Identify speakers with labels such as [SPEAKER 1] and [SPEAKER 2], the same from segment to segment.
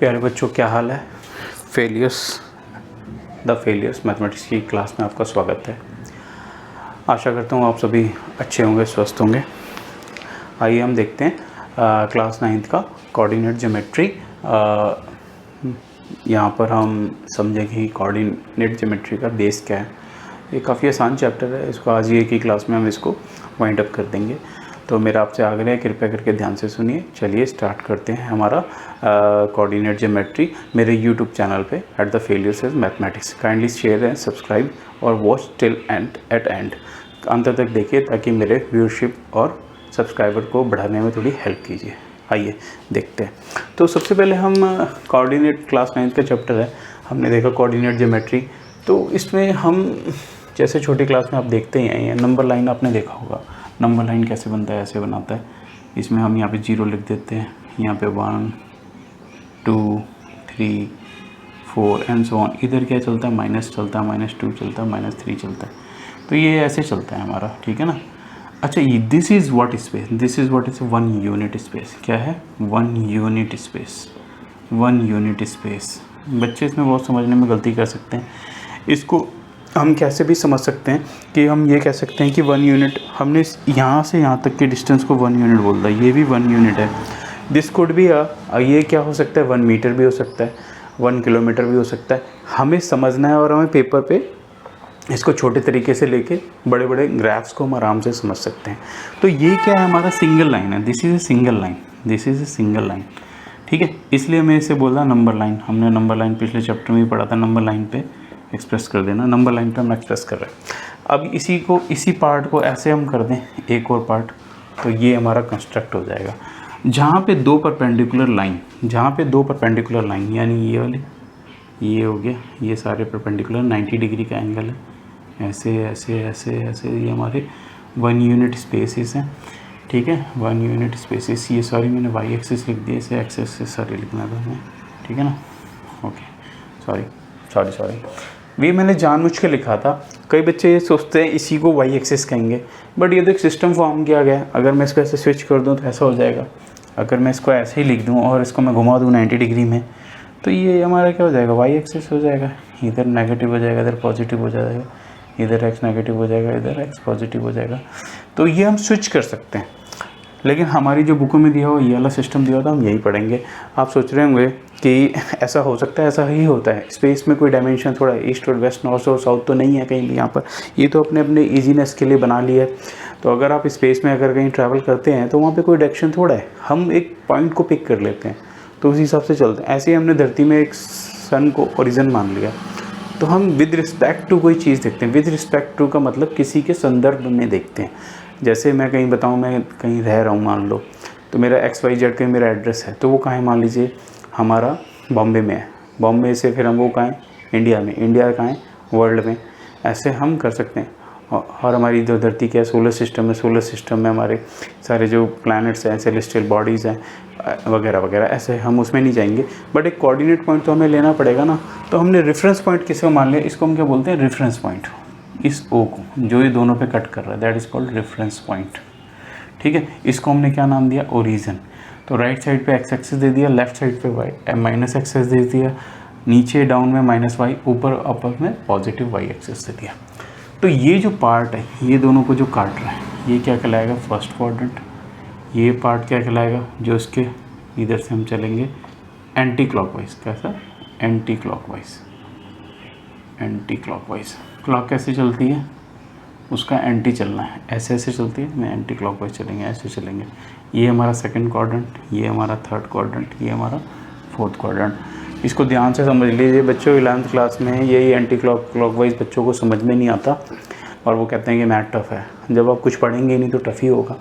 [SPEAKER 1] प्यारे बच्चों, क्या हाल है? द फेलियर्स मैथमेटिक्स की क्लास में आपका स्वागत है। आशा करता हूँ आप सभी अच्छे होंगे, स्वस्थ होंगे। आइए हम देखते हैं क्लास 9th का कोऑर्डिनेट ज्योमेट्री। यहाँ पर हम समझेंगे कि कोऑर्डिनेट ज्योमेट्री का बेस क्या है। ये काफ़ी आसान चैप्टर है, इसको आज एक ही क्लास में हम इसको वाइंड अप कर देंगे। तो मेरा आपसे आग्रह है, कृपया करके ध्यान से सुनिए। चलिए स्टार्ट करते हैं हमारा कोऑर्डिनेट ज्योमेट्री मेरे यूट्यूब चैनल पे the failures is mathematics. Kindly share and subscribe और वॉच टिल एंड अंत तक देखिए, ताकि मेरे व्यूअरशिप और सब्सक्राइबर को बढ़ाने में थोड़ी हेल्प कीजिए। आइए देखते हैं। तो सबसे पहले हम कोऑर्डिनेट क्लास 9th का चैप्टर है, हमने देखा कोऑर्डिनेट ज्योमेट्री। तो इसमें हम जैसे छोटी क्लास में आप देखते ही हैं, नंबर लाइन आपने देखा होगा। नंबर लाइन कैसे बनता है, ऐसे बनाता है। इसमें हम यहाँ पे 0 लिख देते हैं, यहाँ पे 1 2 3 4 एंड सो ऑन। इधर क्या चलता है, माइनस चलता है, -2 चलता है, -3 चलता है। तो ये ऐसे चलता है हमारा, ठीक है ना। अच्छा, ये this is what space, this is what is 1 unit space. क्या है? 1 यूनिट स्पेस, 1 यूनिट स्पेस। बच्चे इसमें बहुत समझने में गलती कर सकते हैं। इसको हम कैसे भी समझ सकते हैं कि हम ये कह सकते हैं कि 1 यूनिट, हमने यहाँ से यहाँ तक के डिस्टेंस को 1 यूनिट बोल दिया। ये भी 1 यूनिट है। दिस कुड भी ये क्या हो सकता है, 1 मीटर भी हो सकता है, 1 किलोमीटर भी हो सकता है। हमें समझना है और हमें पेपर पे इसको छोटे तरीके से लेके बड़े बड़े ग्राफ्स को हम आराम से समझ सकते हैं। तो ये क्या है, हमारा सिंगल लाइन है। This is a single line, this is a single line, ठीक है। इसलिए मैं इसे बोला नंबर लाइन। हमने नंबर लाइन पिछले चैप्टर में भी पढ़ा था। नंबर लाइन पे एक्सप्रेस कर देना, नंबर लाइन पे हम एक्सप्रेस कर रहे हैं। अब इसी पार्ट को ऐसे हम कर दें, एक और पार्ट, तो ये हमारा कंस्ट्रक्ट हो जाएगा। जहाँ पे दो परपेंडिकुलर लाइन, यानी ये वाली, ये हो गया, ये सारे परपेंडिकुलर 90 डिग्री का एंगल है। ऐसे ऐसे ऐसे ऐसे ये हमारे 1 यूनिट स्पेसिस हैं, ठीक है। 1 यूनिट स्पेसिस। ये सॉरी, मैंने वाई एक्सिस लिख दिया, इसे एक्स एक्सिस सॉरी लिखना था मैं, ठीक है ना। Okay, sorry. ये मैंने जानबूझ के लिखा था। कई बच्चे ये सोचते हैं इसी को वाई एक्सिस कहेंगे, बट ये तो एक सिस्टम फॉर्म किया गया है। अगर मैं इसको ऐसे स्विच कर दूँ तो ऐसा हो जाएगा। अगर मैं इसको ऐसे ही लिख दूँ और इसको मैं घुमा दूँ 90 डिग्री में, तो ये हमारा क्या हो जाएगा, वाई एक्सिस हो जाएगा। इधर नेगेटिव हो जाएगा, इधर पॉजिटिव हो जाएगा, इधर एक्स नेगेटिव हो जाएगा, इधर एक्स पॉजिटिव हो जाएगा। तो ये हम स्विच कर सकते हैं, लेकिन हमारी जो बुकों में दिया हो ये वाला सिस्टम दिया होता, हम यही पढ़ेंगे। आप सोच रहे होंगे कि ऐसा हो सकता है, ऐसा ही होता है। स्पेस में कोई डायमेंशन थोड़ा ईस्ट और वेस्ट, नॉर्थ और साउथ तो नहीं है कहीं भी यहाँ पर। ये तो अपने ईजीनेस के लिए बना लिया है। तो अगर आप स्पेस में अगर कहीं ट्रैवल करते हैं तो वहाँ पे कोई डायरेक्शन थोड़ा है, हम एक पॉइंट को पिक कर लेते हैं, तो उसी हिसाब से चलते हैं। ऐसे ही हमने धरती में एक सन को ओरिजिन मान लिया, तो हम विद रिस्पेक्ट टू कोई चीज़ देखते हैं। विद रिस्पेक्ट टू का मतलब किसी के संदर्भ में देखते हैं। जैसे मैं कहीं बताऊँ, मैं कहीं रह रहा हूँ मान लो, तो मेरा XYZ कहीं मेरा एड्रेस है, तो वो कहाँ है, मान लीजिए हमारा बॉम्बे में है। बॉम्बे से फिर हम वो कहाँ है, इंडिया में। इंडिया कहाँ है, वर्ल्ड में। ऐसे हम कर सकते हैं। और हमारी जो धरती क्या है, सोलर सिस्टम है। सोलर सिस्टम में हमारे सारे जो प्लैनेट्स हैं, सेलेस्टियल बॉडीज़ हैं वगैरह वगैरह, ऐसे हम उसमें नहीं जाएंगे। बट एक कोऑर्डिनेट पॉइंट तो हमें लेना पड़ेगा ना। तो हमने रेफरेंस पॉइंट किसे मान लिया, इसको हम क्या बोलते हैं, रेफरेंस पॉइंट। इस O को जो ये दोनों पे कट कर रहा है, that is called reference point, ठीक है। इसको हमने क्या नाम दिया, ओरिजिन। तो राइट साइड पे एक्स एक्सिस दे दिया, लेफ्ट साइड पे वाई माइनस एक्सिस दे दिया, नीचे डाउन में -y, ऊपर अपर में पॉजिटिव y एक्सिस दे दिया। तो ये जो पार्ट है, ये दोनों को जो काट रहा है, ये क्या कहलाएगा, फर्स्ट क्वाड्रेंट। ये पार्ट क्या कहलाएगा, जो इसके इधर से हम चलेंगे एंटी क्लॉकवाइज। कैसा, anti clockwise. Anti clockwise clock कैसे चलती है, उसका एंटी चलना है, ऐसे ऐसे चलती है, मैं एंटी क्लॉकवाइज चलेंगे, ऐसे चलेंगे। ये हमारा सेकंड क्वाड्रेंट, ये हमारा थर्ड क्वाड्रेंट, ये हमारा फोर्थ क्वाड्रेंट। इसको ध्यान से समझ लीजिए बच्चों। 11th क्लास में यही एंटी क्लॉकवाइज बच्चों को समझ में नहीं आता और वो कहते हैं कि मैथ टफ है। जब आप कुछ पढ़ेंगे नहीं तो टफ ही होगा।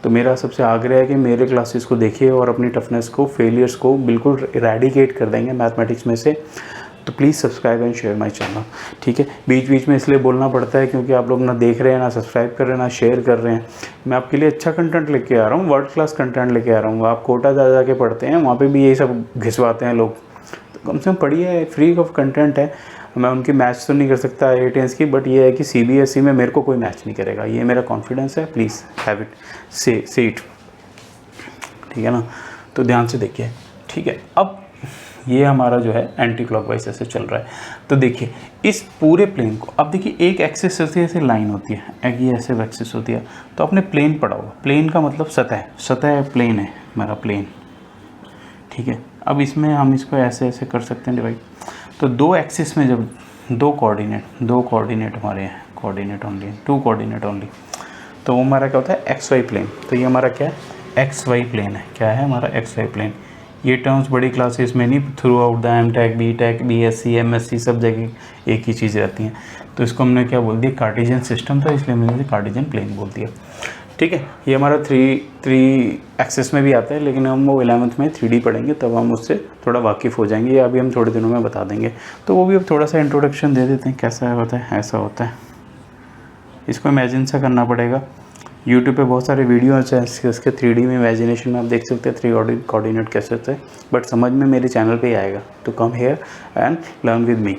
[SPEAKER 1] तो मेरा सबसे आग्रह है कि मेरे क्लासेस को देखिए और अपनी टफनेस को, फेलियर्स को बिल्कुल इरेडिकेट कर देंगे मैथमेटिक्स में से। तो please subscribe and share my channel, ठीक है। बीच बीच में इसलिए बोलना पड़ता है क्योंकि आप लोग ना देख रहे हैं, ना सब्सक्राइब कर रहे हैं, ना शेयर कर रहे हैं। मैं आपके लिए अच्छा कंटेंट लेके आ रहा हूँ, वर्ल्ड क्लास कंटेंट लेके आ रहा हूँ। आप कोटा जा के पढ़ते हैं, वहाँ पे भी यही सब घिसवाते हैं लोग। तो कम से कम पढ़िए, फ्री ऑफ कंटेंट है। मैं उनकी मैच तो नहीं कर सकता IITians की, बट ये है कि CBSE में मेरे को कोई मैच नहीं करेगा, ये मेरा कॉन्फिडेंस है। प्लीज़ हैव इट, से इट, ठीक है ना। तो ध्यान से देखिए, ठीक है। अब ये हमारा जो है एंटी क्लॉकवाइज ऐसे चल रहा है। तो देखिए इस पूरे प्लेन को, अब देखिए एक एक्सिस ऐसे ऐसे लाइन होती है, एक ये ऐसे एक्सिस होती है। तो आपने प्लेन पढ़ा होगा, प्लेन का मतलब सतह, सतह प्लेन है हमारा प्लेन, ठीक है। अब इसमें हम इसको ऐसे ऐसे कर सकते हैं डिवाइड। तो दो एक्सिस में जब दो कोऑर्डिनेट हमारे हैं, कोऑर्डिनेट ओनली, 2 कोऑर्डिनेट ओनली, तो वो हमारा क्या होता है एक्स वाई प्लेन। तो ये हमारा क्या है एक्स वाई प्लेन है, क्या है हमारा एक्स वाई प्लेन। ये टर्म्स बड़ी क्लासेस में नहीं, throughout the MTech, BTech, BSc, MSc सब जगह एक ही चीज़ रहती हैं। तो इसको हमने क्या बोल दिया, कार्टेशियन सिस्टम था, इसलिए हमने कार्टेशियन प्लेन बोल दिया, ठीक है। ये हमारा थ्री एक्सेस में भी आता है, लेकिन हम वो 11th में 3D पढ़ेंगे, तब हम उससे थोड़ा वाकिफ़ हो जाएंगे, या अभी हम थोड़े दिनों में बता देंगे। तो वो भी अब थोड़ा सा इंट्रोडक्शन दे देते हैं, कैसा होता है, ऐसा होता है। इसको इमेजिन सा करना पड़ेगा। यूट्यूब पे बहुत सारे वीडियोस हैं इसके 3D में, इमेजिनेशन में आप देख सकते हैं 3 कोऑर्डिनेट कैसे होते हैं, बट समझ में मेरे चैनल पे ही आएगा। तो come here and learn with me.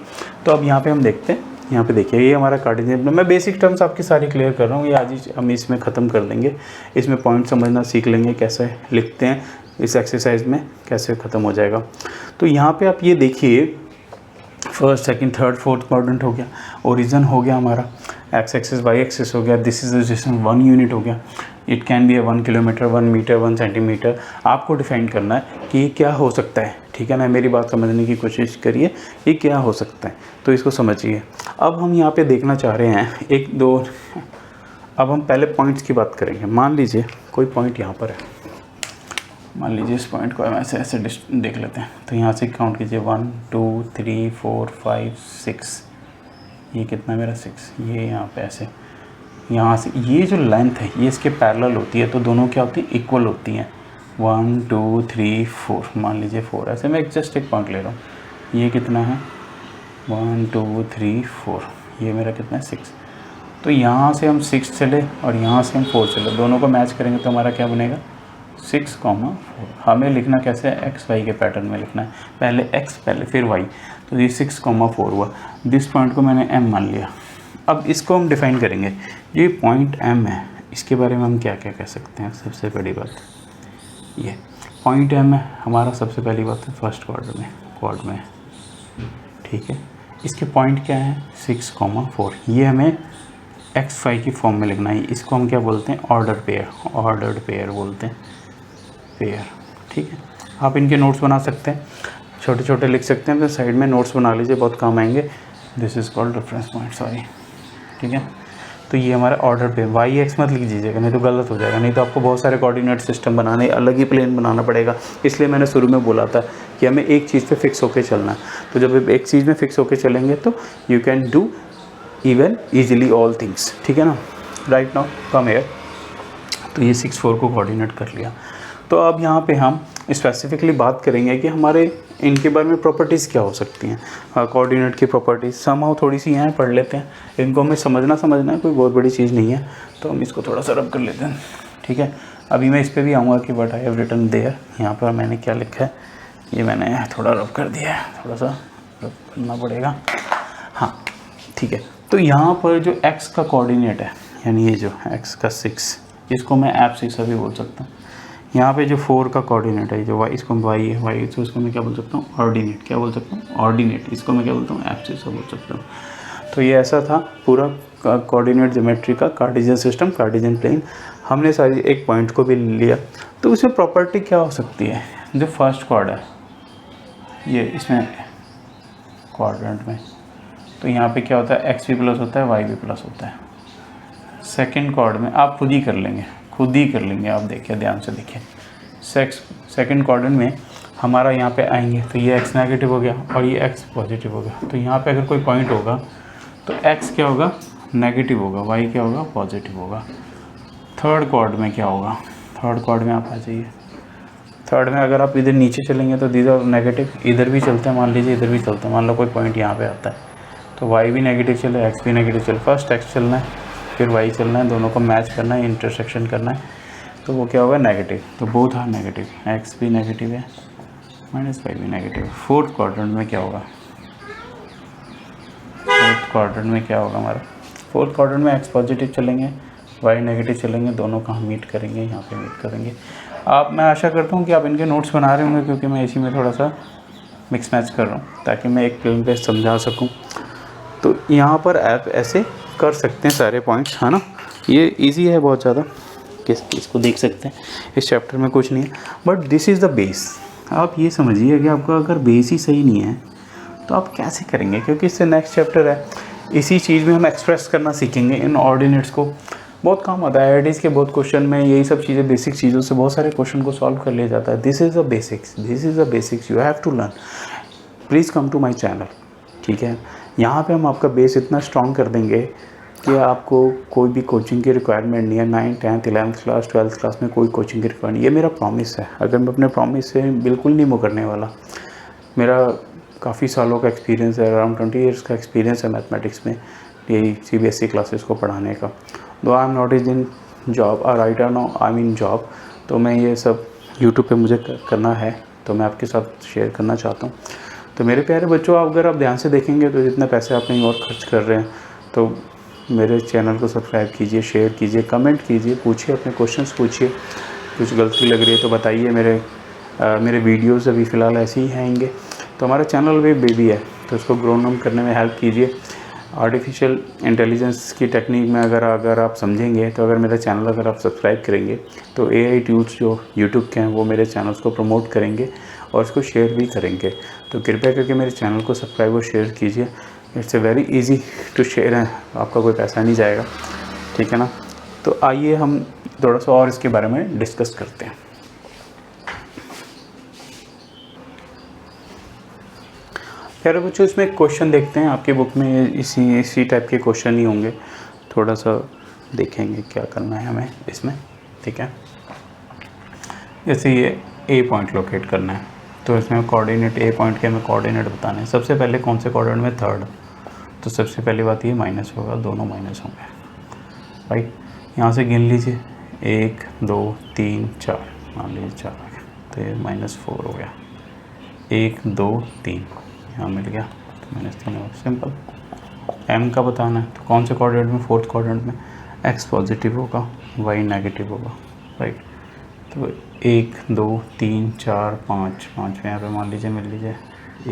[SPEAKER 1] तो अब यहाँ पे हम देखते हैं, यहाँ पे देखिए ये हमारा कार्टेशियन, मैं बेसिक टर्म्स आपकी सारी क्लियर कर रहा हूँ, ये आज ही हम इसमें ख़त्म कर देंगे। इसमें पॉइंट समझना सीख लेंगे, कैसे लिखते हैं इस एक्सरसाइज में, कैसे ख़त्म हो जाएगा। तो यहाँ पे आप ये देखिए, first second third fourth quadrant हो गया, ओरिजिन हो गया हमारा, एक्स एक्सिस वाई एक्सिस हो गया, दिस इज जिसमें 1 यूनिट हो गया। It can be 1 kilometre, 1 metre, 1 centimetre. आपको डिफाइन करना है कि ये क्या हो सकता है, ठीक है ना। मेरी बात समझने की कोशिश करिए, ये क्या हो सकता है, तो इसको समझिए। अब हम यहाँ पे देखना चाह रहे हैं 1 2, अब हम पहले पॉइंट्स की बात करेंगे। मान लीजिए कोई पॉइंट यहाँ पर है, मान लीजिए इस पॉइंट को हम ऐसे ऐसे देख लेते हैं। तो यहाँ से काउंट कीजिए 1 2 3 4 5 6, ये कितना मेरा 6, ये यहाँ पे ऐसे, यहाँ से ये जो लेंथ है ये इसके पैरेलल होती है, तो दोनों क्या होती है, इक्वल होती हैं। 1 2 3 4, मान लीजिए 4, ऐसे मैं जस्ट एक पॉइंट ले रहा हूँ। ये कितना है 1 2 3 4, ये मेरा कितना है 6। तो यहाँ से हम 6 चले और यहाँ से हम 4 चले, दोनों को मैच करेंगे तो हमारा क्या बनेगा 6,4। हमें लिखना कैसे है, एक्स वाई के पैटर्न में लिखना है, पहले एक्स पहले फिर वाई। तो ये 6,4 हुआ। दिस पॉइंट को मैंने एम मान लिया। अब इसको हम डिफाइन करेंगे, ये पॉइंट एम है, इसके बारे में हम क्या क्या कह सकते हैं। सबसे पहली बात, ये पॉइंट एम है हमारा, सबसे पहली बात है फर्स्ट क्वाड्रेंट में, ठीक है। इसके पॉइंट क्या है 6,4, ये हमें एक्स वाई की फॉर्म में लिखना है। इसको हम क्या बोलते हैं, ऑर्डर्ड पेयर बोलते हैं, पेयर, ठीक है। आप इनके नोट्स बना सकते हैं, छोटे छोटे लिख सकते हैं, तो साइड में नोट्स बना लीजिए, बहुत काम आएंगे। This is called reference point, sorry, ठीक है। तो ये हमारा ऑर्डर पे, वाई एक्स मत लिख दीजिएगा, नहीं तो गलत हो जाएगा, नहीं तो आपको बहुत सारे कोऑर्डिनेट सिस्टम बनाने, अलग ही प्लेन बनाना पड़ेगा। इसलिए मैंने शुरू में बोला था कि हमें एक चीज़ पे फिक्स होकर चलना है। तो जब एक चीज़ में फिक्स होकर चलेंगे तो you can do even easily all things, ठीक है ना। Right now come here. तो ये 6,4 को कोऑर्डिनेट कर लिया। तो अब यहाँ पे हम स्पेसिफिकली बात करेंगे कि हमारे इनके बारे में प्रॉपर्टीज़ क्या हो सकती हैं। कोऑर्डिनेट की प्रॉपर्टीज़ समहाउ थोड़ी सी यहाँ पढ़ लेते हैं, इनको हमें समझना है, कोई बहुत बड़ी चीज़ नहीं है। तो हम इसको थोड़ा सा रब कर लेते हैं, ठीक है। अभी मैं इस पर भी आऊँगा कि what I have written there, यहाँ पर मैंने क्या लिखा है, ये मैंने थोड़ा रब कर दिया है, थोड़ा सा रब करना पड़ेगा, हाँ, ठीक है। तो यहाँ पर जो x का कोऑर्डिनेट है, यानी ये जो x का 6, इसको मैं ऐप 6 भी बोल सकता हूँ। यहाँ पे जो 4 का कोऑर्डिनेट है, जो y, इसको y है, y तो इसको मैं क्या बोल सकता हूँ, ऑर्डिनेट, क्या बोल सकता हूँ, ऑर्डिनेट, इसको मैं क्या बोलता हूँ, ऐप 6 बोल सकता हूँ। तो ये ऐसा था पूरा कोऑर्डिनेट ज्योमेट्री का कार्टेशियन सिस्टम, कार्टेशियन प्लेन। हमने सारी एक पॉइंट को भी लिया। तो उसमें प्रॉपर्टी क्या हो सकती है, जो फर्स्ट क्वाड है ये, इसमें क्वाड्रेंट में, तो यहाँ पे क्या होता है, एक्स भी प्लस होता है, वाई भी प्लस होता है। सेकंड क्वाड में आप खुद ही कर लेंगे, आप देखिए, ध्यान से देखिए। सेकंड क्वाड्रेंट में हमारा यहाँ पे आएंगे तो ये एक्स नेगेटिव हो गया और ये एक्स पॉजिटिव हो गया। तो यहाँ पे अगर कोई पॉइंट होगा तो एक्स क्या होगा, नेगेटिव होगा, वाई क्या होगा, पॉजिटिव होगा। थर्ड क्वाड में क्या होगा, थर्ड क्वाड में आप आ जाइए। थर्ड में अगर आप इधर नीचे चलेंगे तो दीज आर नेगेटिव, इधर भी चलते हैं, मान लीजिए इधर भी चलते हैं, मान लो कोई पॉइंट यहाँ पे आता है तो वाई भी नेगेटिव चले, एक्स भी नेगेटिव चले। फर्स्ट एक्स चलना है, फिर वाई चलना है, दोनों को मैच करना है, इंटरसेक्शन करना है, तो वो क्या होगा, नेगेटिव। तो बोथ आर नेगेटिव, एक्स भी नेगेटिव है, माइनस वाई भी नेगेटिव। फोर्थ क्वाड्रेंट में क्या होगा, फोर्थ क्वाड्रेंट में क्या होगा हमारा, फोर्थ क्वाड्रेंट में एक्स पॉजिटिव चलेंगे, वाई नेगेटिव चलेंगे, दोनों का हम मीट करेंगे, यहाँ पे मीट करेंगे। आप, मैं आशा करता हूँ कि आप इनके नोट्स बना रहे होंगे, क्योंकि मैं इसी में थोड़ा सा मिक्स मैच कर रहा हूँ ताकि मैं एक फिल्म पे समझा सकूँ। तो यहाँ पर आप ऐसे कर सकते हैं सारे पॉइंट्स, है ना। ये इजी है बहुत ज़्यादा, इसको देख सकते हैं, इस चैप्टर में कुछ नहीं है, but this is the base. आप ये समझिए कि आपका अगर बेस ही सही नहीं है तो आप कैसे करेंगे, क्योंकि इससे नेक्स्ट चैप्टर है, इसी चीज़ में हम एक्सप्रेस करना सीखेंगे। इन ऑर्डिनेट्स को बहुत काम आता है, आईआईटीज़ के बहुत क्वेश्चन में यही सब चीज़ें, बेसिक चीज़ों से बहुत सारे क्वेश्चन को सॉल्व कर लिया जाता है। This is the basics, this is the basics you have to learn. Please come to my channel, ठीक है। यहाँ पे हम आपका बेस इतना स्ट्रॉन्ग कर देंगे कि आपको कोई भी कोचिंग की रिक्वायरमेंट नहीं है। 9th 10th 11th class 12th class में कोई कोचिंग की रिक्वायरमेंट, ये मेरा प्रॉमिस है। अगर मैं अपने प्रॉमिस से बिल्कुल नहीं मुकरने वाला। मेरा काफ़ी सालों का एक्सपीरियंस है, अराउंड 20 ईयर्स का एक्सपीरियंस है मैथमेटिक्स में, यही CBSE क्लासेस को पढ़ाने का। Though I am not is in job और right no I mean job, तो मैं ये सब यूट्यूब पे मुझे करना है, तो मैं आपके साथ शेयर करना चाहता हूँ। तो मेरे प्यारे बच्चों, अगर आप ध्यान से देखेंगे तो जितने पैसे आप कहीं और खर्च कर रहे हैं, तो मेरे चैनल को सब्सक्राइब कीजिए, शेयर कीजिए, कमेंट कीजिए, पूछिए, अपने क्वेश्चंस पूछिए। कुछ गलती लग रही है तो बताइए। मेरे वीडियोस अभी फ़िलहाल ऐसे ही आएंगे। तो हमारा चैनल भी बेबी है, तो इसको ग्रोन अप करने में हेल्प कीजिए। आर्टिफिशियल इंटेलिजेंस की टेक्निक में अगर आप समझेंगे, तो अगर मेरा चैनल अगर आप सब्सक्राइब करेंगे तो AI टूल्स जो यूट्यूब के हैं वो मेरे चैनल्स को प्रमोट करेंगे और इसको शेयर भी करेंगे। तो कृपया करके मेरे चैनल को सब्सक्राइब और शेयर कीजिए। It's a very easy to share है, आपका कोई पैसा नहीं जाएगा, ठीक है ना। तो आइए हम थोड़ा सा और इसके बारे में डिस्कस करते हैं। प्यारे बच्चों, इसमें एक क्वेश्चन देखते हैं। आपकी बुक में इसी टाइप के क्वेश्चन ही होंगे, थोड़ा सा देखेंगे क्या करना है हमें इसमें, ठीक है। जैसे ये A पॉइंट लोकेट करना है, तो इसमें कोऑर्डिनेट A पॉइंट के हमें कोऑर्डिनेट बताने हैं। सबसे पहले कौन से कोऑर्डिनेट में, थर्ड, तो सबसे पहली बात ये माइनस होगा, दोनों माइनस होंगे, राइट। यहाँ से गिन लीजिए 1 2 3 4, मान लीजिए 4 आ गया, तो ये -4 हो गया। 1 2 3 यहाँ मिल गया, तो -3 होगा। सिंपल। M का बताना है, तो कौन से कोऑर्डिनेट में, फोर्थ कोऑर्डिनेट में x पॉजिटिव होगा, y नेगेटिव होगा, राइट। तो 1 2 3 4 5 यहाँ पे मान लीजिए मिल लीजिए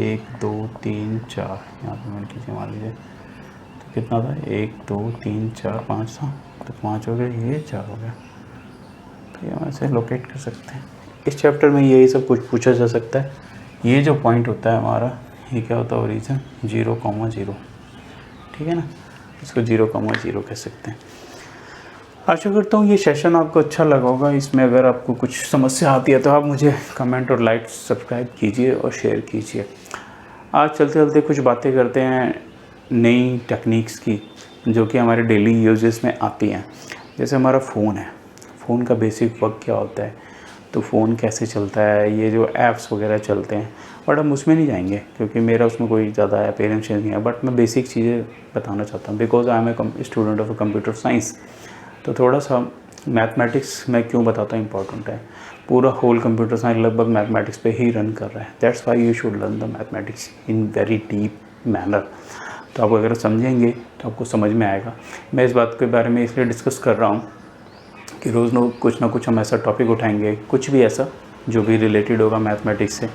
[SPEAKER 1] 1 2 3 4, यहाँ पे मिल लीजिए मान लीजिए, तो कितना था, 1 2 3 4 5 था, तो 5 हो गया, ये 4 हो गया। तो ये हम ऐसे लोकेट कर सकते हैं। इस चैप्टर में यही सब कुछ पूछा जा सकता है। ये जो पॉइंट होता है हमारा, ये क्या होता है, ओरिजिन 0,0, ठीक है ना, इसको 0,0 कह सकते हैं। आशा करता हूँ ये सेशन आपको अच्छा लगा होगा। इसमें अगर आपको कुछ समस्या आती है तो आप मुझे कमेंट और लाइक सब्सक्राइब कीजिए और शेयर कीजिए। आज चलते चलते कुछ बातें करते हैं नई टेक्निक्स की, जो कि हमारे डेली यूजेस में आती हैं। जैसे हमारा फ़ोन है, फ़ोन का बेसिक वर्क क्या होता है, तो फ़ोन कैसे चलता है, ये जो ऐप्स वगैरह चलते हैं, बट हम उसमें नहीं जाएंगे क्योंकि मेरा उसमें कोई ज़्यादा एक्सपीरियंस नहीं है। बट मैं बेसिक चीज़ें बताना चाहता हूँ, because I am a student of computer science. तो थोड़ा सा मैथमेटिक्स मैं क्यों बताता हूँ इम्पॉर्टेंट है। पूरा होल कंप्यूटर साइंस लगभग मैथमेटिक्स पे ही रन कर रहा है। That's why you should learn the mathematics in very deep manner. तो आप अगर समझेंगे तो आपको समझ में आएगा। मैं इस बात के बारे में इसलिए डिस्कस कर रहा हूँ कि रोज़ कुछ ना कुछ हम ऐसा टॉपिक उठाएंगे, कुछ भी ऐसा जो भी रिलेटेड होगा मैथमेटिक्स से,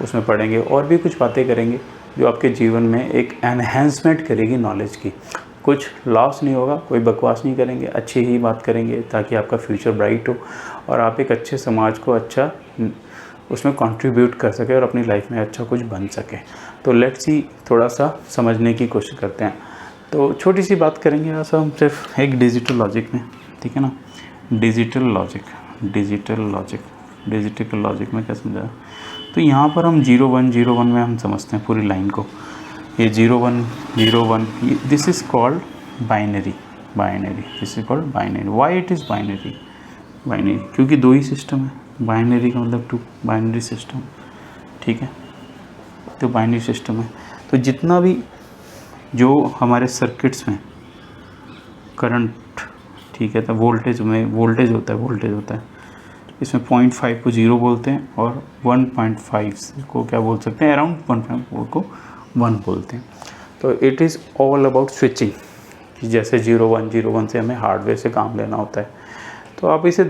[SPEAKER 1] उसमें पढ़ेंगे और भी कुछ बातें करेंगे जो आपके जीवन में एक एनहेंसमेंट करेगी नॉलेज की। कुछ लॉस नहीं होगा, कोई बकवास नहीं करेंगे, अच्छी ही बात करेंगे ताकि आपका फ्यूचर ब्राइट हो और आप एक अच्छे समाज को अच्छा उसमें कंट्रीब्यूट कर सके और अपनी लाइफ में अच्छा कुछ बन सके। तो लेट्स सी थोड़ा सा समझने की कोशिश करते हैं। तो छोटी सी बात करेंगे आज हम सिर्फ एक डिजिटल लॉजिक में, ठीक है ना। डिजिटल लॉजिक में क्या समझा, तो यहाँ पर हम 0 1 में हम समझते हैं पूरी लाइन को। ये 0 1 this is called binary, this is called binary. Why it is binary, क्योंकि दो ही सिस्टम है। बाइनरी का मतलब 2, बाइनरी सिस्टम, ठीक है। तो बाइनरी सिस्टम है, तो जितना भी जो हमारे सर्किट्स में करंट, ठीक है, तो वोल्टेज होता है। इसमें 0.5 को 0 बोलते हैं और 1.5 को क्या बोल सकते हैं, अराउंड 1.4 को 1 बोलते हैं। तो it is all about switching, कि जैसे 0 1 से हमें हार्डवेयर से काम लेना होता है। तो आप इसे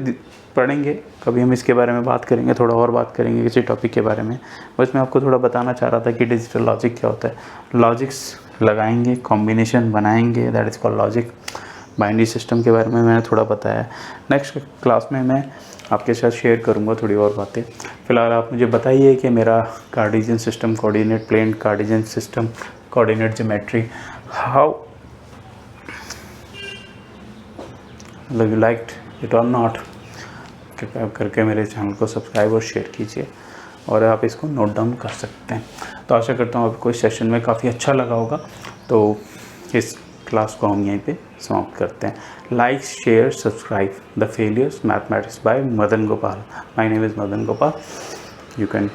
[SPEAKER 1] पढ़ेंगे, कभी हम इसके बारे में बात करेंगे, थोड़ा और बात करेंगे किसी टॉपिक के बारे में। बस मैं आपको थोड़ा बताना चाह रहा था कि डिजिटल लॉजिक क्या होता है। लॉजिक्स लगाएंगे, कॉम्बिनेशन बनाएंगे, that is called logic. Binary system के बारे में मैंने थोड़ा बताया। नेक्स्ट क्लास में मैं आपके साथ शेयर करूंगा थोड़ी और बातें। फिलहाल आप मुझे बताइए कि मेरा Cartesian system, coordinate plane, Cartesian system, coordinate geometry, how you liked it और नॉट, कृपया करके मेरे चैनल को सब्सक्राइब और शेयर कीजिए, और आप इसको नोट डाउन कर सकते हैं। तो आशा करता हूँ आपको इस सेशन में काफ़ी अच्छा लगा होगा। तो इस क्लास को हम यहीं पे समाप्त करते हैं। Like, share, subscribe the failures mathematics bye Madan Gopal. My name is Madan Gopal. You can